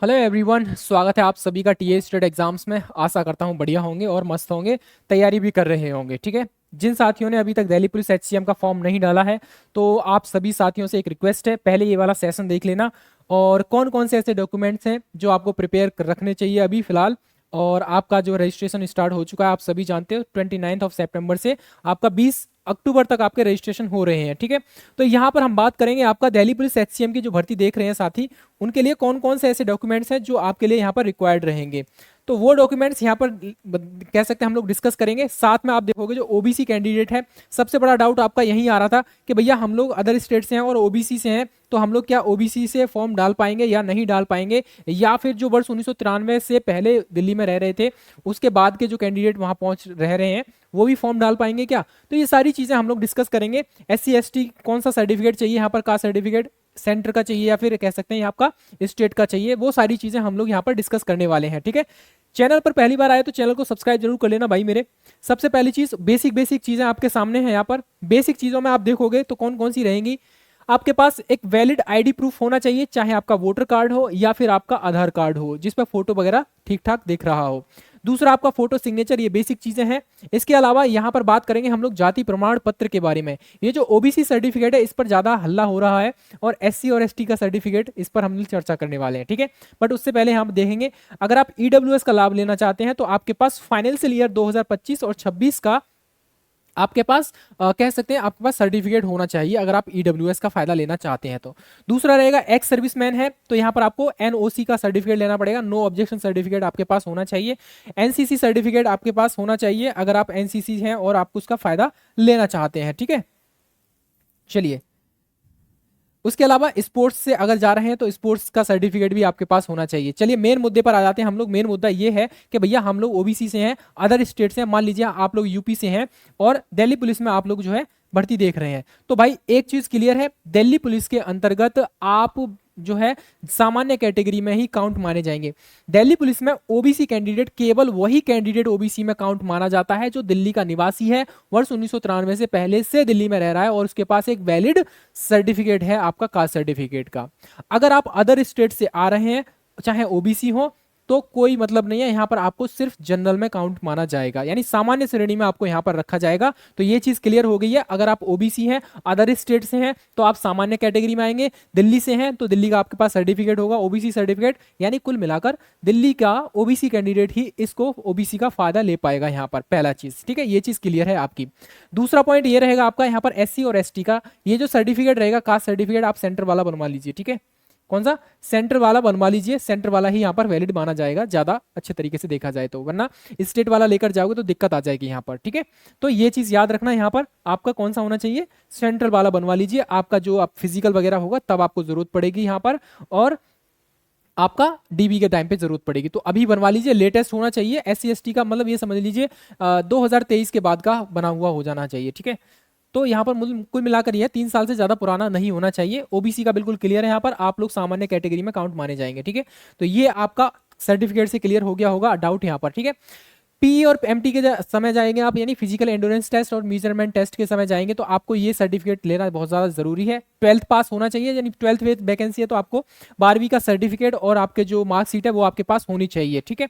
Hello everyone, स्वागत है आप सभी का टीए स्टेट एग्जाम्स में। आशा करता हूँ बढ़िया होंगे और मस्त होंगे, तैयारी भी कर रहे होंगे। ठीक है, जिन साथियों ने अभी तक दिल्ली पुलिस एचसीएम का फॉर्म नहीं डाला है, तो आप सभी साथियों से एक रिक्वेस्ट है, पहले ये वाला सेशन देख लेना और कौन कौन से ऐसे डॉक्यूमेंट्स हैं जो आपको प्रिपेयर रखने चाहिए अभी फिलहाल। और आपका जो रजिस्ट्रेशन स्टार्ट हो चुका है, आप सभी जानते हो 29 ऑफ सेप्टेम्बर से आपका 20 अक्टूबर तक आपके रजिस्ट्रेशन हो रहे हैं। ठीक है, तो यहाँ पर हम बात करेंगे आपका दिल्ली पुलिस एचसीएम की जो भर्ती देख रहे हैं साथी, उनके लिए कौन कौन से ऐसे डॉक्यूमेंट्स हैं जो आपके लिए यहाँ पर रिक्वायर्ड रहेंगे। तो वो डॉक्यूमेंट्स यहाँ पर कह सकते हैं हम लोग डिस्कस करेंगे। साथ में आप देखोगे जो ओबीसी कैंडिडेट है, सबसे बड़ा डाउट आपका यही आ रहा था कि भैया हम लोग अदर स्टेट से हैं और ओबीसी से हैं, तो हम लोग क्या ओबीसी से फॉर्म डाल पाएंगे या नहीं डाल पाएंगे, या फिर जो वर्ष 1993 से पहले दिल्ली में रह रहे थे उसके बाद के जो कैंडिडेट वहां पहुंच रह रहे हैं वो भी फॉर्म डाल पाएंगे क्या। तो ये सारी चीजें हम लोग डिस्कस करेंगे। एससी एसटी कौन सा सर्टिफिकेट चाहिए यहाँ पर, कास्ट सर्टिफिकेट सेंटर का चाहिए या फिर कह सकते हैं आपका स्टेट का चाहिए, वो सारी चीजें हम लोग यहाँ पर डिस्कस करने वाले हैं। ठीक है, चैनल पर पहली बार आए तो चैनल को सब्सक्राइब जरूर कर लेना भाई मेरे। सबसे पहली चीज बेसिक चीजें आपके सामने हैं। यहाँ पर बेसिक चीजों में आप देखोगे तो कौन कौन सी रहेंगी। आपके पास एक वैलिड आईडी प्रूफ होना चाहिए, चाहे आपका वोटर कार्ड हो या फिर आपका आधार कार्ड हो जिस पर फोटो वगैरह ठीक ठाक दिख रहा हो। दूसरा आपका फोटो सिग्नेचर, ये बेसिक चीजें हैं। इसके अलावा यहाँ पर बात करेंगे हम लोग जाति प्रमाण पत्र के बारे में। ये जो ओबीसी सर्टिफिकेट है इस पर ज्यादा हल्ला हो रहा है, और एससी और एसटी का सर्टिफिकेट, इस पर हम लोग चर्चा करने वाले हैं। ठीक है, बट उससे पहले हम देखेंगे अगर आप ईडब्ल्यूएस का लाभ लेना चाहते हैं तो आपके पास फाइनेंशियल ईयर 2025 और 26 का आपके पास कह सकते हैं आपके पास सर्टिफिकेट होना चाहिए अगर आप ईडब्ल्यूएस का फायदा लेना चाहते हैं तो। दूसरा रहेगा एक्स सर्विसमैन है तो यहाँ पर आपको एनओसी का सर्टिफिकेट लेना पड़ेगा, नो ऑब्जेक्शन सर्टिफिकेट आपके पास होना चाहिए। एनसीसी सर्टिफिकेट आपके पास होना चाहिए अगर आप एनसीसी हैं और आप उसका फायदा लेना चाहते हैं। ठीक है, चलिए, उसके अलावा स्पोर्ट्स से अगर जा रहे हैं तो स्पोर्ट्स का सर्टिफिकेट भी आपके पास होना चाहिए। चलिए मेन मुद्दे पर आ जाते हैं हम लोग। मेन मुद्दा ये है कि भैया हम लोग ओबीसी से हैं, अदर स्टेट से हैं, मान लीजिए आप लोग यूपी से हैं और दिल्ली पुलिस में आप लोग जो है भर्ती देख रहे हैं, तो भाई एक चीज क्लियर है, दिल्ली पुलिस के अंतर्गत आप जो है सामान्य कैटेगरी में ही काउंट माने जाएंगे। दिल्ली पुलिस में ओबीसी कैंडिडेट केवल वही कैंडिडेट ओबीसी में काउंट माना जाता है जो दिल्ली का निवासी है, वर्ष 1993 से पहले से दिल्ली में रह रहा है और उसके पास एक वैलिड सर्टिफिकेट है आपका कास्ट सर्टिफिकेट का। अगर आप अदर स्टेट से आ रहे हैं चाहे ओबीसी हो तो कोई मतलब नहीं है, यहाँ पर आपको सिर्फ जनरल में काउंट माना जाएगा, यानी सामान्य श्रेणी में आपको यहाँ पर रखा जाएगा। तो ये चीज क्लियर हो गई है। अगर आप ओबीसी हैं, अदर स्टेट से हैं तो आप सामान्य कैटेगरी में आएंगे, दिल्ली से हैं तो दिल्ली का आपके पास सर्टिफिकेट होगा ओबीसी सर्टिफिकेट, यानी कुल मिलाकर दिल्ली का ओबीसी कैंडिडेट ही इसको ओबीसी का फायदा ले पाएगा यहाँ पर, पहला चीज। ठीक है, ये चीज क्लियर है आपकी। दूसरा पॉइंट ये रहेगा आपका यहाँ पर एससी और एसटी का ये जो सर्टिफिकेट रहेगा कास्ट सर्टिफिकेट, आप सेंटर वाला बनवा लीजिए। ठीक है, कौन सा, सेंटर वाला बनवा लीजिए, सेंटर वाला ही यहाँ पर वैलिड माना जाएगा ज्यादा अच्छे तरीके से देखा जाए तो, वरना स्टेट वाला लेकर जाओगे तो दिक्कत आ जाएगी यहाँ पर। ठीक है, तो ये चीज याद रखना, यहाँ पर आपका कौन सा होना चाहिए, सेंट्रल वाला बनवा लीजिए। आपका जो आप फिजिकल वगैरह होगा तब आपको जरूरत पड़ेगी यहाँ पर, और आपका डीबी के टाइम पे जरूरत पड़ेगी, तो अभी बनवा लीजिए। लेटेस्ट होना चाहिए एससी एसटी का, मतलब ये समझ लीजिए 2023 के बाद का बना हुआ हो जाना चाहिए। ठीक है, तो यहाँ पर कुल मिलाकर ये 3 साल से ज्यादा पुराना नहीं होना चाहिए। ओबीसी का बिल्कुल क्लियर है, यहाँ पर आप लोग सामान्य कैटेगरी में काउंट माने जाएंगे। ठीक है, तो ये आपका सर्टिफिकेट से क्लियर हो गया होगा डाउट यहाँ पर। ठीक है, पी और एमटी के समय जाएंगे आप, यानी फिजिकल एंडोरेंस टेस्ट और मेजरमेंट टेस्ट के समय जाएंगे तो आपको ये सर्टिफिकेट लेना बहुत ज़्यादा जरूरी है। 12th पास होना चाहिए, यानी 12th में वैकेंसी है तो आपको 12वीं का सर्टिफिकेट और आपके जो मार्कशीट है वो आपके पास होनी चाहिए। ठीक है,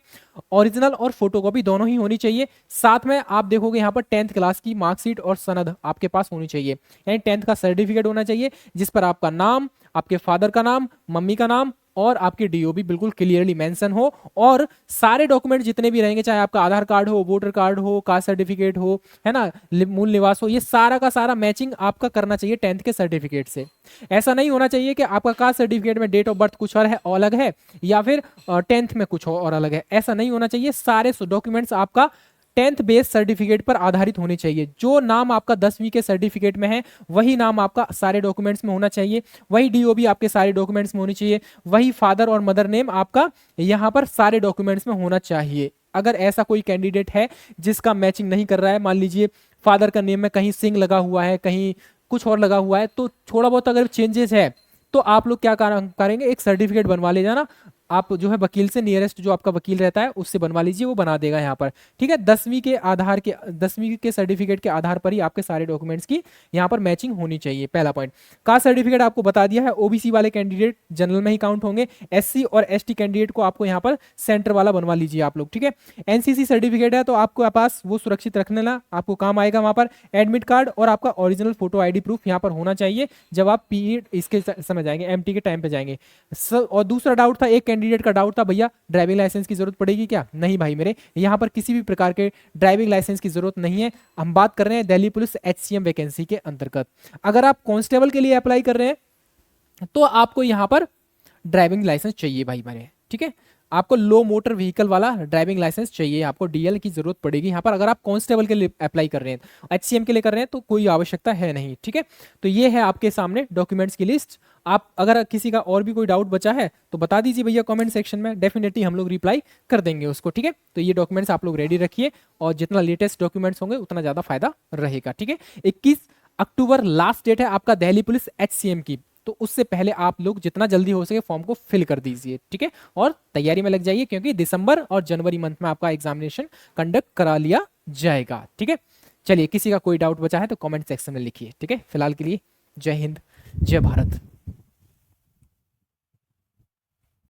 ओरिजिनल और फोटोकॉपी दोनों ही होनी चाहिए। साथ में आप देखोगे यहाँ पर 10th क्लास की मार्कशीट और सनद आपके पास होनी चाहिए, यानी 10th का सर्टिफिकेट होना चाहिए जिस पर आपका नाम, आपके फादर का नाम, मम्मी का नाम और आपकी डीओबी बिल्कुल क्लियरली मेंशन हो। और सारे डॉक्यूमेंट जितने भी रहेंगे, चाहे आपका आधार कार्ड हो, वोटर कार्ड हो, कास्ट सर्टिफिकेट हो, है ना, मूल निवास हो, ये सारा का सारा मैचिंग आपका करना चाहिए 10th के सर्टिफिकेट से। ऐसा नहीं होना चाहिए कि आपका कास्ट सर्टिफिकेट में डेट ऑफ बर्थ कुछ और है अलग है, या फिर 10th में कुछ और अलग है, ऐसा नहीं होना चाहिए। सारे डॉक्यूमेंट्स आपका 10th बेस सर्टिफिकेट पर आधारित होने चाहिए। जो नाम आपका 10वीं के सर्टिफिकेट में है वही नाम आपका सारे डॉक्यूमेंट्स में होना चाहिए, वही डीओबी आपके सारे डॉक्यूमेंट्स में होनी चाहिए, वही फादर और मदर नेम आपका यहाँ पर सारे डॉक्यूमेंट्स में होना चाहिए। अगर ऐसा कोई कैंडिडेट है जिसका मैचिंग नहीं कर रहा है, मान लीजिए फादर का नेम में कहीं सिंह लगा हुआ है, कहीं कुछ और लगा हुआ है, तो थोड़ा बहुत अगर चेंजेस है तो आप लोग क्या करेंगे, एक सर्टिफिकेट बनवा ले जाना आप जो है वकील से, नियरेस्ट जो आपका वकील रहता है उससे बनवा लीजिए, वो बना देगा यहाँ पर, ठीक है। 10वीं के सर्टिफिकेट के आधार पर ही आपके सारे डॉक्यूमेंट्स की यहाँ पर मैचिंग होनी चाहिए, पहला पॉइंट। कास्ट सर्टिफिकेट आपको बता दिया है, ओबीसी वाले कैंडिडेट जनरल में ही काउंट होंगे, एससी और एसटी कैंडिडेट को आपको यहाँ पर सेंटर वाला बनवा लीजिए आप लोग, ठीक है। एनसीसी सर्टिफिकेट है तो आपको पास वो सुरक्षित रखने ला, आपको काम आएगा वहां पर। एडमिट कार्ड और आपका ओरिजिनल फोटो आईडी प्रूफ यहाँ पर होना चाहिए जब आप पीई इसके समय जाएंगे, एमटी के टाइम पे जाएंगे। और दूसरा डाउट था, एक कैंडिडेट का डाउट था, भैया ड्राइविंग लाइसेंस की जरूरत पड़ेगी क्या? नहीं भाई मेरे, यहाँ पर किसी भी प्रकार के ड्राइविंग लाइसेंस की जरूरत नहीं है। हम बात कर रहे हैं दिल्ली पुलिस एचसीएम वैकेंसी के अंतर्गत। अगर आप कांस्टेबल के लिए अप्लाई कर रहे हैं तो आपको यहाँ पर ड्राइविंग लाइसेंस चाहिए भाई मेरे, ठीक है। आपको लो मोटर व्हीकल वाला ड्राइविंग लाइसेंस चाहिए, आपको डीएल की जरूरत पड़ेगी यहाँ पर। अगर आप कांस्टेबल के लिए अप्लाई कर रहे हैं, एचसीएम के लिए कर रहे हैं तो कोई आवश्यकता है नहीं, ठीक है। तो ये है आपके सामने डॉक्यूमेंट्स की लिस्ट। आप अगर किसी का और भी कोई डाउट बचा है तो बता दीजिए भैया कमेंट सेक्शन में, डेफिनेटली हम लोग रिप्लाई कर देंगे उसको, ठीक है। तो ये डॉक्यूमेंट्स आप लोग रेडी रखिए और जितना लेटेस्ट डॉक्यूमेंट्स होंगे उतना ज्यादा फायदा रहेगा, ठीक है। 21 अक्टूबर लास्ट डेट है आपका दिल्ली पुलिस एचसीएम की, तो उससे पहले आप लोग जितना जल्दी हो सके फॉर्म को फिल कर दीजिए, ठीक है। और तैयारी में लग जाइए क्योंकि दिसंबर और जनवरी मंथ में आपका एग्जामिनेशन कंडक्ट करा लिया जाएगा, ठीक है। चलिए, किसी का कोई डाउट बचा है तो कमेंट सेक्शन में लिखिए, ठीक है। फिलहाल के लिए जय हिंद, जय भारत।